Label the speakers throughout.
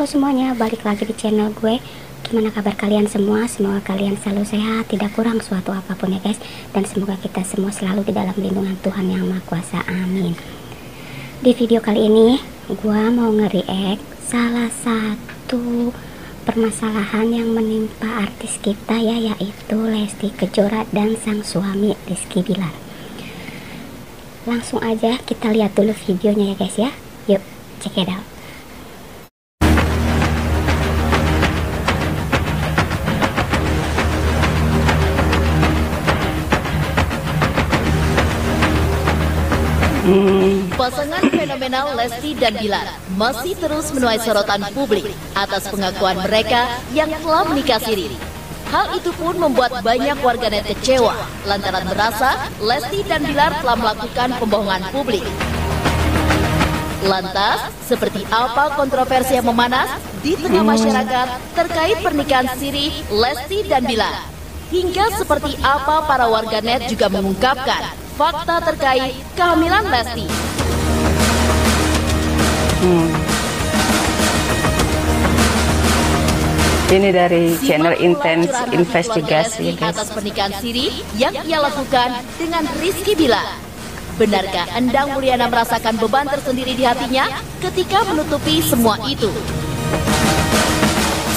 Speaker 1: Halo semuanya, balik lagi di channel gue. Gimana kabar kalian semua? Semoga kalian selalu sehat, tidak kurang suatu apapun ya guys. Dan semoga kita semua selalu di dalam lindungan Tuhan Yang Maha Kuasa, amin. Di video kali ini gue mau nge-react salah satu permasalahan yang menimpa artis kita ya, yaitu Lesti Kejora dan sang suami Rizky Bilar. Langsung aja kita lihat dulu videonya ya guys ya. Yuk, check it out.
Speaker 2: Pasangan fenomenal Lesti dan Bilar masih terus menuai sorotan publik atas pengakuan mereka yang telah menikah siri. Hal itu pun membuat banyak warganet kecewa lantaran merasa Lesti dan Bilar telah melakukan pembohongan publik. Lantas, seperti apa kontroversi yang memanas di tengah masyarakat terkait pernikahan siri Lesti dan Bilar? Hingga seperti apa para warganet juga mengungkapkan fakta terkait kehamilan Lesti.
Speaker 3: Ini dari channel Intense Investigasi
Speaker 2: atas pernikahan siri yang ia lakukan dengan Rizky Bilar. Benarkah Endang Mulyana merasakan beban tersendiri di hatinya ketika menutupi semua itu?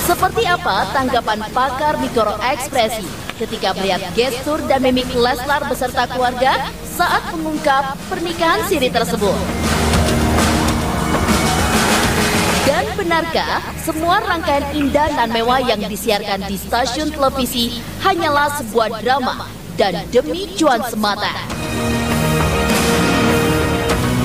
Speaker 2: Seperti apa tanggapan pakar mikroekspresi ketika melihat gestur dan mimik Leslar beserta keluarga saat mengungkap pernikahan siri tersebut? Dan benarkah semua rangkaian indah dan mewah yang disiarkan di stasiun televisi hanyalah sebuah drama dan demi cuan semata?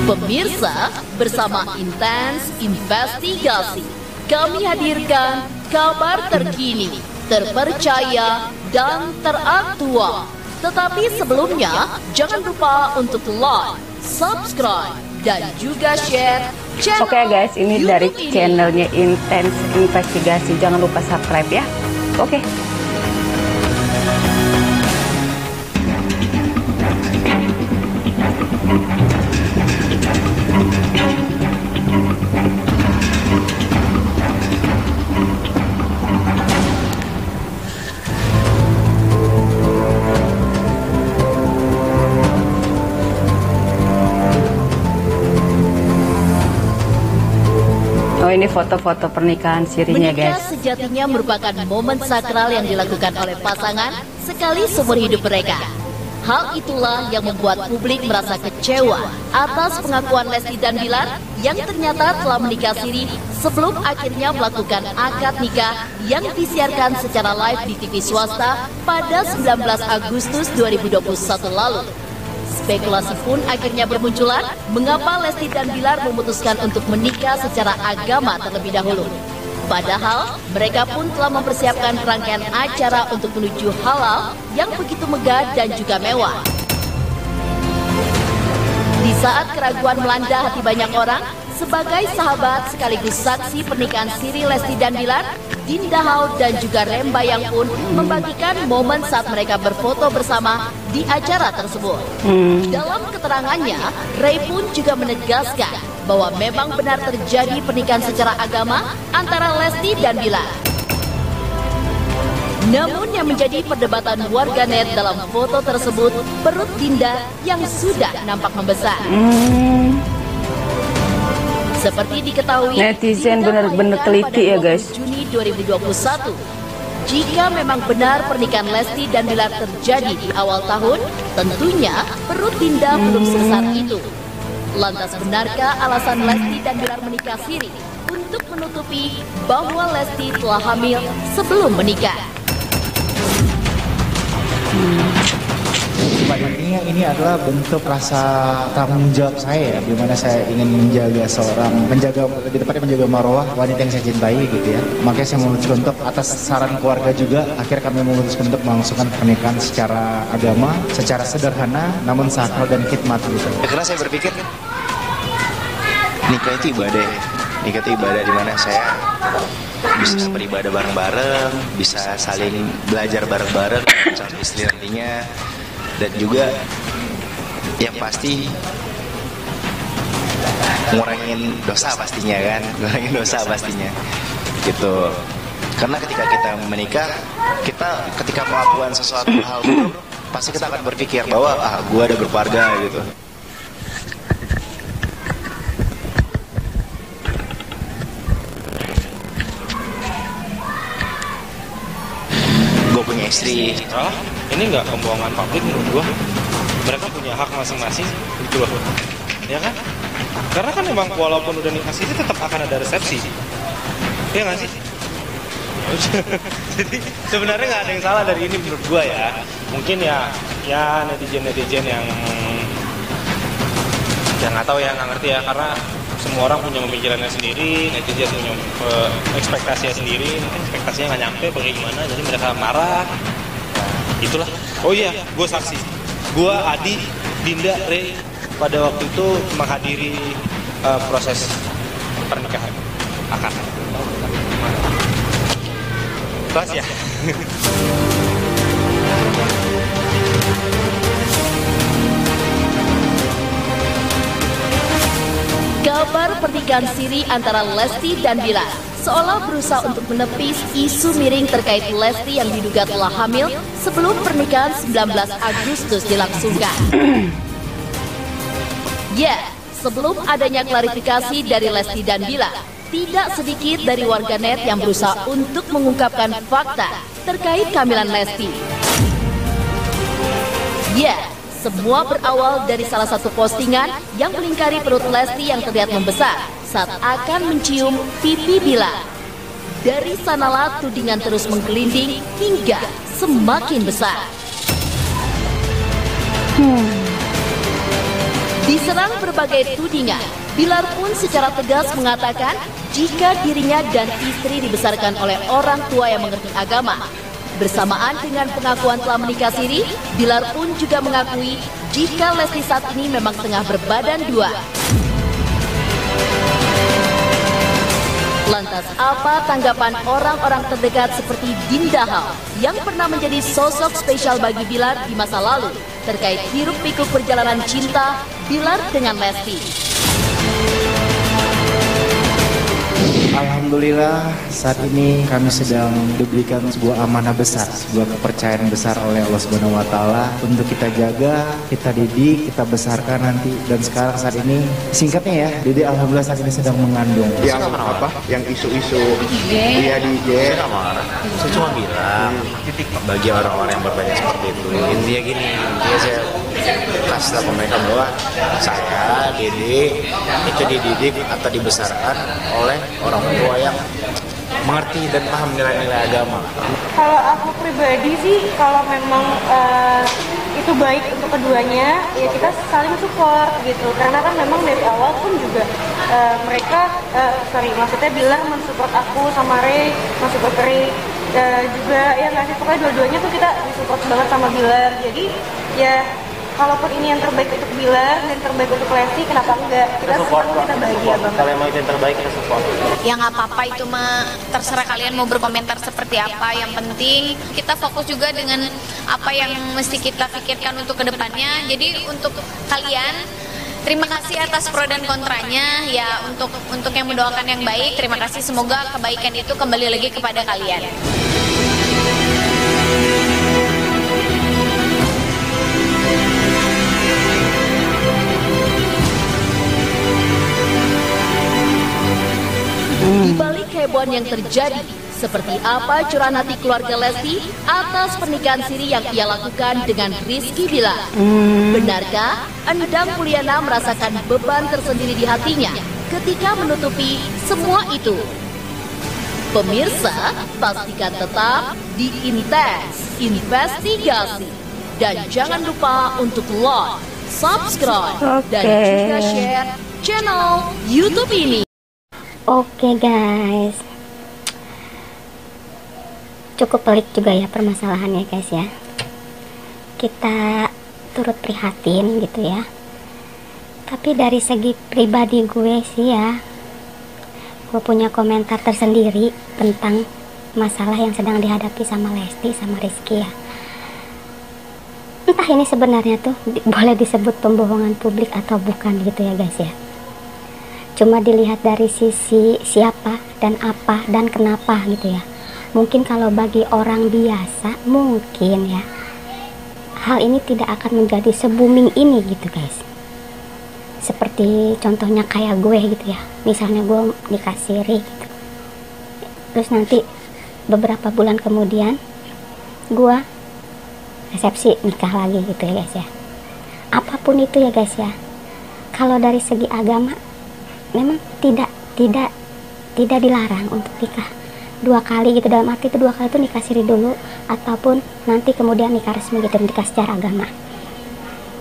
Speaker 2: Pemirsa, bersama Intense Investigasi, kami hadirkan kabar terkini, terpercaya, dan teraktual. Tetapi sebelumnya, jangan lupa untuk like, subscribe, dan juga share channel
Speaker 3: Oke guys, ini
Speaker 2: YouTube
Speaker 3: dari
Speaker 2: ini.
Speaker 3: channelnya Intense Investigasi. Jangan lupa subscribe ya. Oke. Oh, ini foto-foto pernikahan sirinya
Speaker 2: Menikah
Speaker 3: guys.
Speaker 2: sejatinya merupakan momen sakral yang dilakukan oleh pasangan sekali seumur hidup mereka. Hal itulah yang membuat publik merasa kecewa atas pengakuan Lesti dan Bilar yang ternyata telah menikah siri sebelum akhirnya melakukan akad nikah yang disiarkan secara live di TV swasta pada 19 Agustus 2021 lalu. Spekulasi pun akhirnya bermunculan mengapa Lesti dan Bilar memutuskan untuk menikah secara agama terlebih dahulu. Padahal mereka pun telah mempersiapkan rangkaian acara untuk menuju halal yang begitu megah dan juga mewah. Di saat keraguan melanda hati banyak orang, sebagai sahabat sekaligus saksi pernikahan siri Lesti dan Bilar, Dinda Hao dan juga Rembayang pun membagikan momen saat mereka berfoto bersama di acara tersebut. Dalam keterangannya, Ray pun juga menegaskan bahwa memang benar terjadi pernikahan secara agama antara Lesti dan Bilar. Namun yang menjadi perdebatan warganet dalam foto tersebut perut Dinda yang sudah nampak membesar. Seperti diketahui,
Speaker 3: Netizen
Speaker 2: Dinda
Speaker 3: benar-benar
Speaker 2: melahirkan
Speaker 3: teliti ya,
Speaker 2: pada
Speaker 3: guys.
Speaker 2: 20 Juni 2021. Jika memang benar pernikahan Lesti dan Bilar terjadi di awal tahun, tentunya perut Dinda belum sebesar itu. Lantas benarkah alasan Lesti dan Bilar menikah siri untuk menutupi bahwa Lesti telah hamil sebelum menikah?
Speaker 4: Pada intinya ini adalah bentuk rasa tanggung jawab saya ya, di mana saya ingin menjaga lebih tepatnya menjaga marwah wanita yang saya cintai gitu ya. Makanya saya memutuskan untuk atas saran keluarga juga, akhirnya kami memutuskan untuk melangsungkan pernikahan secara agama, secara sederhana namun sakral dan khidmat gitu.
Speaker 5: Karena saya berpikir nikah itu ibadah ya. Nikah itu ibadah di mana saya bisa beribadah bareng-bareng, bisa saling belajar bareng-bareng calon istri nantinya, dan juga yang pasti ngurangin dosa pastinya kan, ngurangin dosa pastinya. gitu. Karena ketika kita menikah, kita ketika melakukan sesuatu hal buruk, pasti kita akan berpikir bahwa gue ada berkeluarga gitu. Gue punya istri.
Speaker 6: Ini nggak pembohongan publik menurut gue. Mereka punya hak masing-masing gitu loh, ya kan? Karena kan memang walaupun udah nikah sih tetap akan ada resepsi, ya nggak sih? Jadi sebenarnya nggak ada yang salah dari ini menurut gue ya. Mungkin ya netizen yang nggak tahu ya, nggak ngerti ya, karena semua orang punya pemikirannya sendiri, netizen punya ekspektasinya sendiri, ekspektasinya nggak nyampe bagaimana, jadi mereka marah. Itulah. Oh iya, gue saksi. Gue, Adi, Dinda, Rey pada waktu itu menghadiri proses pernikahan akad. Kelas ya.
Speaker 2: Kabar pernikahan siri antara Lesti dan Bilar seolah berusaha untuk menepis isu miring terkait Lesti yang diduga telah hamil sebelum pernikahan 19 Agustus dilangsungkan. Ya, sebelum adanya klarifikasi dari Lesti dan Bilar, tidak sedikit dari warganet yang berusaha untuk mengungkapkan fakta terkait kehamilan Lesti. Ya, semua berawal dari salah satu postingan yang melingkari perut Lesti yang terlihat membesar saat akan mencium pipi Bilar. Dari sanalah tudingan terus menggelinding hingga semakin besar. Diserang berbagai tudingan, Bilar pun secara tegas mengatakan jika dirinya dan istri dibesarkan oleh orang tua yang mengerti agama. Bersamaan dengan pengakuan telah menikah siri, Bilar pun juga mengakui jika Lesti saat ini memang tengah berbadan dua. Lantas apa tanggapan orang-orang terdekat seperti Dinda Hao yang pernah menjadi sosok spesial bagi Bilar di masa lalu terkait hiruk-pikuk perjalanan cinta Bilar dengan Lesti?
Speaker 4: Alhamdulillah saat ini kami sedang diberikan sebuah amanah besar, sebuah kepercayaan besar oleh Allah Subhanahu wa taala untuk kita jaga, kita didik, kita besarkan nanti. Dan sekarang saat ini singkatnya ya, Dede alhamdulillah saat ini sedang mengandung.
Speaker 7: Yang apa? Yang isu-isu dia di IG.
Speaker 5: Saya cuma bilang bagi orang-orang yang bertanya seperti itu, intinya gini, intinya saya kasih tahu mereka bahwa saya, Dede itu dididik atau dibesarkan oleh orang tua yang mengerti dan paham nilai-nilai agama.
Speaker 8: Kalau aku pribadi sih, kalau memang itu baik untuk keduanya, ya kita saling support gitu. Karena kan memang dari awal pun juga maksudnya Bilar mensupport aku sama Rey, mensupport Rey juga ya nggak sih, pokoknya dua-duanya tuh kita disupport banget sama Bilar. Jadi ya kalaupun ini yang terbaik untuk Bilar dan terbaik untuk Lesti, kenapa enggak? Kita support, kita bahagia banget.
Speaker 6: Kalau emang itu yang terbaik, kita support.
Speaker 9: Ya nggak apa-apa, itu mah terserah kalian mau berkomentar seperti apa. Yang penting kita fokus juga dengan apa yang mesti kita pikirkan untuk kedepannya. Jadi untuk kalian, terima kasih atas pro dan kontranya. Ya untuk yang mendoakan yang baik, terima kasih. Semoga kebaikan itu kembali lagi kepada kalian.
Speaker 2: Di balik kehebohan yang terjadi, seperti apa curahan hati keluarga Lesti atas pernikahan siri yang ia lakukan dengan Rizky Bilar? Benarkah Endang Puliana merasakan beban tersendiri di hatinya ketika menutupi semua itu? Pemirsa, pastikan tetap di Intens Investigasi. Dan jangan lupa untuk like, subscribe, dan juga share channel YouTube ini.
Speaker 1: Oke guys, cukup pelik juga ya permasalahannya guys ya. Kita turut prihatin gitu ya. Tapi dari segi pribadi gue sih ya, gue punya komentar tersendiri tentang masalah yang sedang dihadapi sama Lesti sama Rizky ya. Entah ini sebenarnya tuh boleh disebut pembohongan publik atau bukan gitu ya guys ya. Cuma dilihat dari sisi siapa dan apa dan kenapa gitu ya. Mungkin kalau bagi orang biasa mungkin ya hal ini tidak akan menjadi se-booming ini gitu guys. Seperti contohnya kayak gue gitu ya, misalnya gue nikah siri gitu, terus nanti beberapa bulan kemudian gue resepsi nikah lagi gitu ya guys ya. Apapun itu ya guys ya, kalau dari segi agama memang tidak dilarang untuk nikah 2 kali gitu, dalam arti itu 2 kali itu nikah siri dulu ataupun nanti kemudian nikah resmi gitu, nikah secara agama.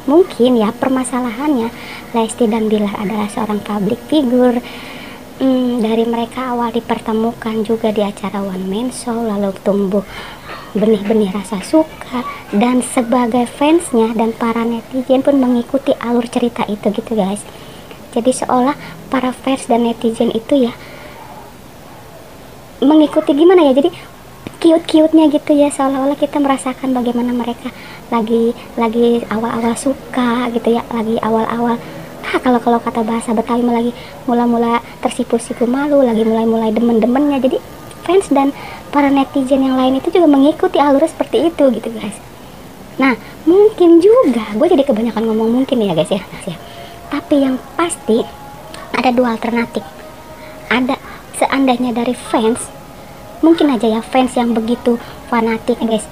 Speaker 1: Mungkin ya permasalahannya Lesti dan Bilar adalah seorang public figure. Dari mereka awal dipertemukan juga di acara one man show, lalu tumbuh benih-benih rasa suka, dan sebagai fansnya dan para netizen pun mengikuti alur cerita itu gitu guys. Jadi seolah para fans dan netizen itu ya mengikuti gimana ya, jadi cute-cute-nya gitu ya, seolah-olah kita merasakan bagaimana mereka lagi awal-awal suka gitu ya, lagi awal-awal kalau kata bahasa Betawi lagi mula-mula tersipu-sipu malu, lagi mulai demen-demennya. Jadi fans dan para netizen yang lain itu juga mengikuti alur seperti itu gitu guys. Nah mungkin juga gue jadi kebanyakan ngomong mungkin ya guys ya, tapi yang pasti ada 2 alternatif. Ada seandainya dari fans, mungkin aja ya fans yang begitu fanatik guys.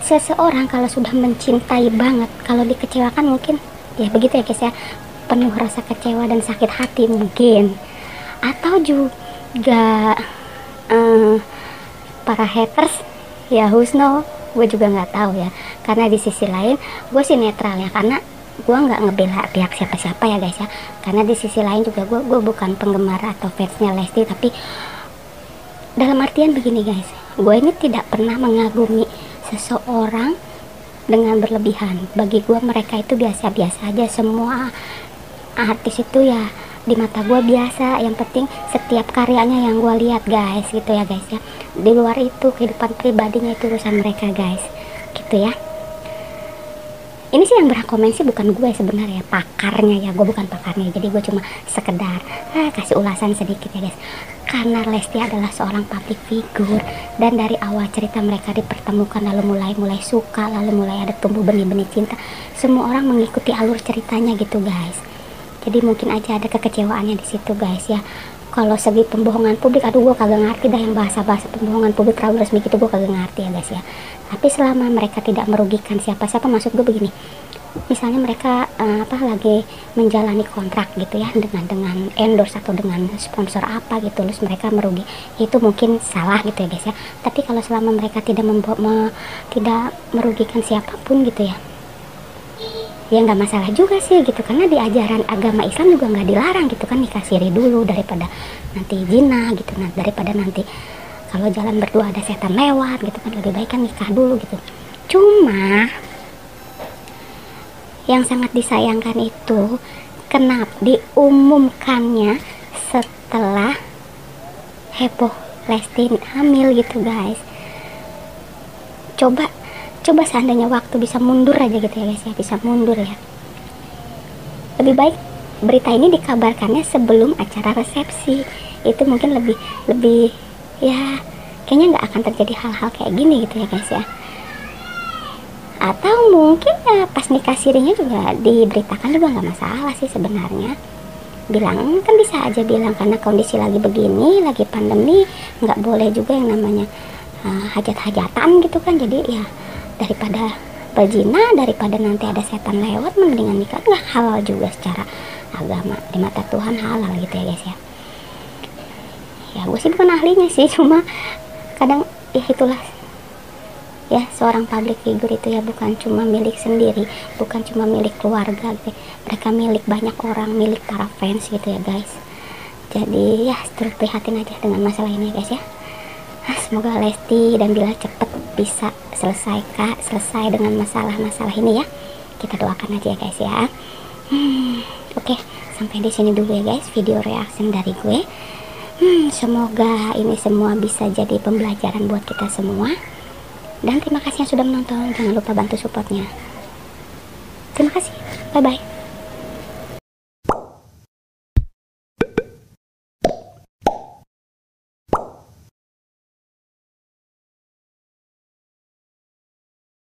Speaker 1: Seseorang kalau sudah mencintai banget, kalau dikecewakan mungkin ya begitu ya guys ya, penuh rasa kecewa dan sakit hati mungkin. Atau juga para haters ya Husno, gue juga nggak tahu ya, karena di sisi lain gue sih netral ya, karena gue nggak ngebela pihak siapa-siapa ya guys ya, karena di sisi lain juga gue bukan penggemar atau fansnya Lesti, tapi dalam artian begini guys, gue ini tidak pernah mengagumi seseorang dengan berlebihan. Bagi gue mereka itu biasa-biasa aja, semua artis itu ya di mata gue biasa, yang penting setiap karyanya yang gue lihat guys gitu ya guys ya. Di luar itu kehidupan pribadinya itu urusan mereka guys gitu ya. Ini sih yang berhak komen sih bukan gue sebenarnya, pakarnya ya, gue bukan pakarnya, jadi gue cuma sekedar kasih ulasan sedikit ya guys. Karena Lesti adalah seorang public figure, dan dari awal cerita mereka dipertemukan, lalu mulai suka, lalu mulai ada tumbuh benih-benih cinta, semua orang mengikuti alur ceritanya gitu guys. Jadi mungkin aja ada kekecewaannya di situ guys ya. Kalau segi pembohongan publik, aduh gue kagak ngerti dah yang bahasa-bahasa pembohongan publik terlalu resmi gitu, gue kagak ngerti ya guys ya. Tapi selama mereka tidak merugikan siapa-siapa, maksud gue begini, misalnya mereka lagi menjalani kontrak gitu ya dengan endorse atau dengan sponsor apa gitu, terus mereka merugi, itu mungkin salah gitu ya guys ya. Tapi kalau selama mereka tidak merugikan siapapun gitu ya nggak masalah juga sih gitu, karena di ajaran agama Islam juga nggak dilarang gitu kan nikah siri dulu daripada nanti zina gitu, nah daripada nanti kalau jalan berdua ada setan lewat gitu kan, lebih baik kan nikah dulu gitu. Cuma yang sangat disayangkan itu kenapa diumumkannya setelah heboh Lesti hamil gitu guys. Coba seandainya waktu bisa mundur aja gitu ya guys ya, bisa mundur ya. Lebih baik berita ini dikabarkannya sebelum acara resepsi, itu mungkin lebih ya, kayaknya nggak akan terjadi hal-hal kayak gini gitu ya guys ya. Atau mungkin ya pas nikah sirinya juga diberitakan juga nggak masalah sih sebenarnya. Bilang kan bisa aja bilang, karena kondisi lagi begini, lagi pandemi, nggak boleh juga yang namanya hajat-hajatan gitu kan. Jadi ya daripada berzina, daripada nanti ada setan lewat, mendingan nikah. Nggak halal juga secara agama, di mata Tuhan halal gitu ya guys ya. Ya gue sih bukan ahlinya sih, cuma kadang ya itulah ya, seorang public figure itu ya bukan cuma milik sendiri, bukan cuma milik keluarga gitu. Mereka milik banyak orang, milik para fans gitu ya guys. Jadi ya terus prihatin aja dengan masalah ini ya guys ya. Semoga Lesti dan Bilar cepet bisa selesai dengan masalah-masalah ini ya. Kita doakan aja ya guys ya. Oke, sampai di sini dulu ya guys video reaction dari gue. Semoga ini semua bisa jadi pembelajaran buat kita semua. Dan terima kasih yang sudah menonton. Jangan lupa bantu supportnya. Terima kasih. Bye bye.